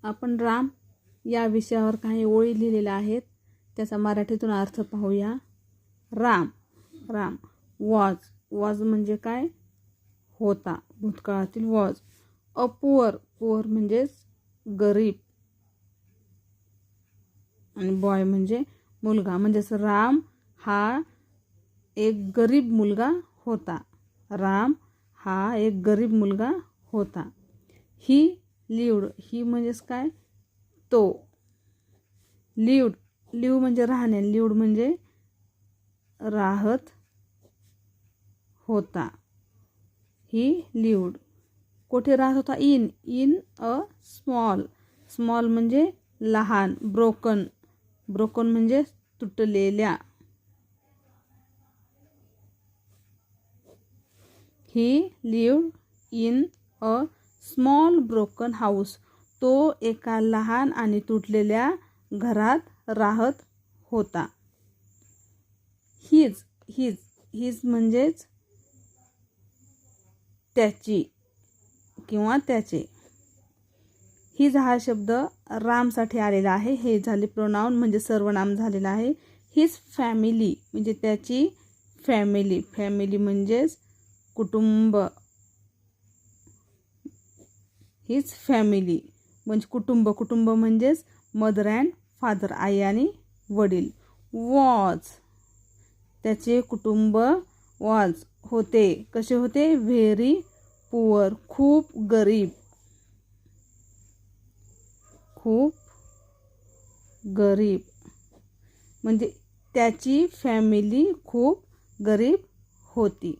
आपण राम या विषयावर काही ओळी लिहिलेल्या आहेत. त्याचा मराठीतून अर्थ पाहूया. राम राम वॉज म्हणजे काय? होता, भूतकाळातील वॉज. पुअर म्हणजेच गरीब आणि बॉय म्हणजे मुलगा. म्हणजेच राम हा एक गरीब मुलगा होता. राम हा एक गरीब मुलगा होता. ही लिव्ड म्हणजेच काय? तो. लिव म्हणजे राहणे, लिव्ड म्हणजे राहत होता. ही लिव्ड. कुठे राहत होता? इन अ स्मॉल म्हणजे लहान. ब्रोकन म्हणजे तुटलेल्या. ही lived in a small broken house. तो एका लहान आणि तुटलेल्या घरात राहत होता. हिज म्हणजेच त्याची किंवा त्याचे. हिज हा शब्द रामसाठी आलेला आहे. हे झाले प्रोनाउन म्हणजे सर्वनाम झालेलं आहे. हिज फॅमिली म्हणजे त्याची फॅमिली म्हणजेच कुटुंब. हिज फॅमिली म्हणजे कुटुंब म्हणजेच मदर अँड फादर, आई आणि वडील. वॉज त्याचे कुटुंब होते. कसे होते? व्हेरी पुअर खूप गरीब म्हणजे त्याची फॅमिली खूप गरीब होती.